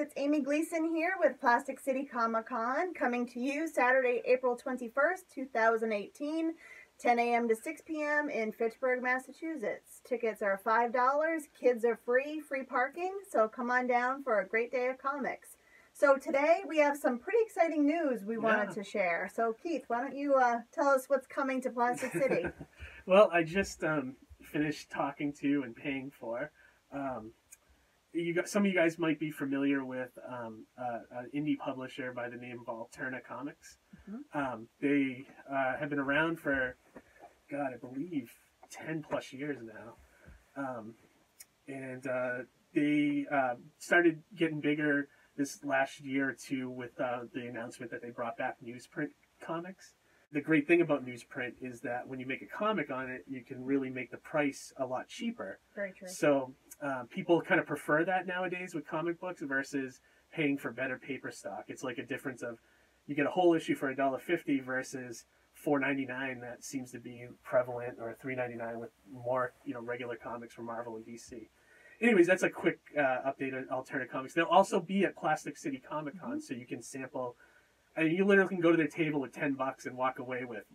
it's Amy Gleason here with Plastic City Comic Con, coming to you Saturday, April 21st, 2018, 10 a.m. to 6 p.m. in Fitchburg, Massachusetts. Tickets are $5, kids are free parking, so come on down for a great day of comics. So today we have some pretty exciting news we wanted to share. So Keith, why don't you tell us what's coming to Plastic City? Well, I just finished talking to and paying for. Some of you guys might be familiar with an indie publisher by the name of Alterna Comics. Mm-hmm. They have been around for, God, I believe 10 plus years now. They started getting bigger this last year or two with the announcement that they brought back newsprint comics. The great thing about newsprint is that when you make a comic on it, you can really make the price a lot cheaper. Very true. So people kind of prefer that nowadays with comic books versus paying for better paper stock. It's like a difference of you get a whole issue for $1.50 versus $4.99 that seems to be prevalent, or $3.99 with more regular comics from Marvel and DC. Anyways, that's a quick update on Alterna Comics. They'll also be at Plastic City Comic Con, so you can sample. I mean, you literally can go to their table with $10 and walk away with,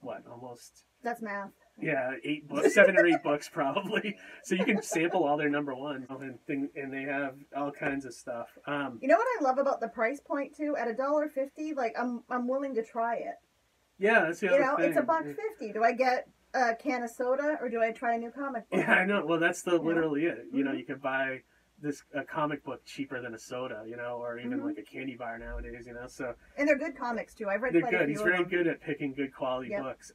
what, almost... That's math. Yeah, 8 books, 7 or 8 books probably. So you can sample all their number ones, and they have all kinds of stuff. You know what I love about the price point too? At $1.50, like I'm willing to try it. Yeah, that's the other thing. It's $1.50. Do I get a can of soda or do I try a new comic book? Yeah, I know. Well, that's literally it. Mm-hmm. You could buy a comic book cheaper than a soda, or even like a candy bar nowadays, So and they're good comics too. I've read they're quite good. a few. He's very good at picking good quality books.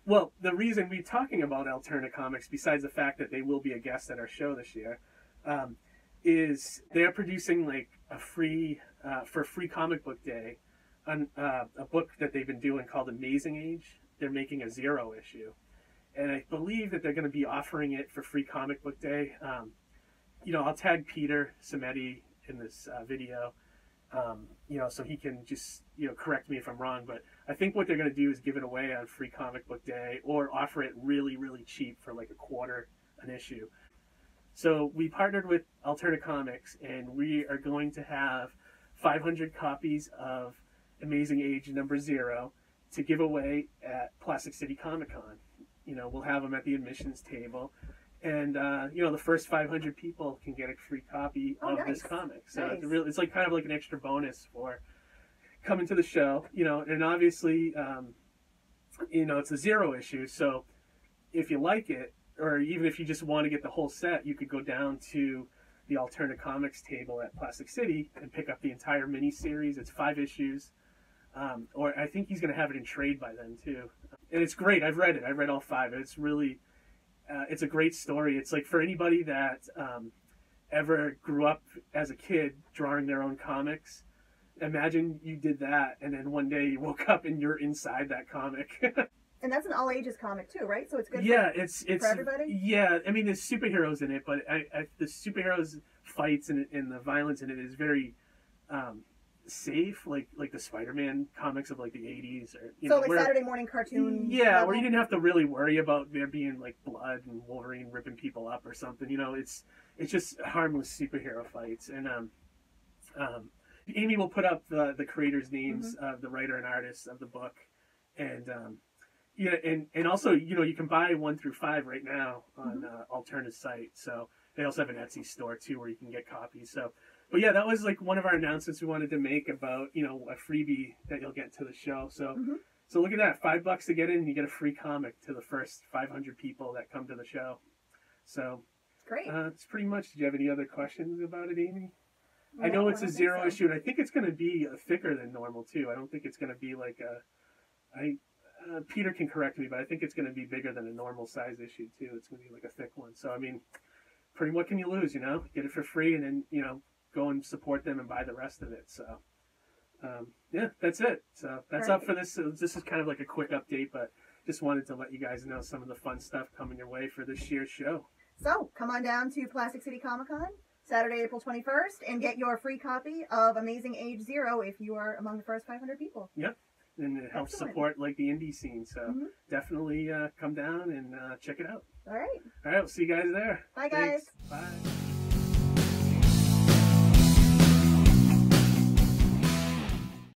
Well, the reason we're talking about Alterna Comics, besides the fact that they will be a guest at our show this year, is they're producing like a free for Free Comic Book Day, a book that they've been doing called Amazing Age. They're making a 0 issue, and I believe that they're going to be offering it for Free Comic Book Day. I'll tag Peter Samedi in this video, so he can just, correct me if I'm wrong, but I think what they're going to do is give it away on Free Comic Book Day or offer it really, really cheap for like $0.25 an issue. So we partnered with Alterna Comics, and we are going to have 500 copies of Amazing Age number 0 to give away at Plastic City Comic Con. We'll have them at the admissions table. And, the first 500 people can get a free copy of this comic. So it's like kind of like an extra bonus for coming to the show, and obviously, it's a 0 issue. So if you like it, or even if you just want to get the whole set, you could go down to the Alterna Comics table at Plastic City and pick up the entire mini-series. It's 5 issues. Or I think he's going to have it in trade by then, too. And it's great. I've read it. I read all 5. It's really... it's a great story. It's like for anybody that ever grew up as a kid drawing their own comics, imagine you did that and then one day you woke up and you're inside that comic. And that's an all ages comic too, right? So it's good it's for everybody? Yeah, I mean, there's superheroes in it, but the superheroes fights and the violence in it is very safe, like the Spider-Man comics of like the 80s, or like Saturday morning cartoon. Yeah, level. where you didn't have to really worry about there being like blood and Wolverine ripping people up or something. It's just harmless superhero fights. And Amy will put up the creators' names of the writer and artist of the book, and and also you can buy 1 through 5 right now on Alterna's site. So they also have an Etsy store too where you can get copies. So. But yeah, that was like one of our announcements we wanted to make about, a freebie that you'll get to the show. So so look at that, $5 to get in, and you get a free comic to the first 500 people that come to the show. So great. It's pretty much. Did you have any other questions about it, Amy? No, I know it's a 0 issue, and I think it's going to be thicker than normal too. I don't think it's going to be like Peter can correct me, but I think it's going to be bigger than a normal size issue too. It's going to be like a thick one. So I mean, pretty what can you lose? Get it for free, and then go and support them and buy the rest of it. So, yeah, that's it. So that's up for this. So this is kind of like a quick update, but just wanted to let you guys know some of the fun stuff coming your way for this year's show. So come on down to Plastic City Comic Con, Saturday, April 21st, and get your free copy of Amazing Age 0 if you are among the first 500 people. Yep. And it helps support like the indie scene. So definitely come down and check it out. All right. All right. We'll see you guys there. Bye, guys. Thanks. Bye.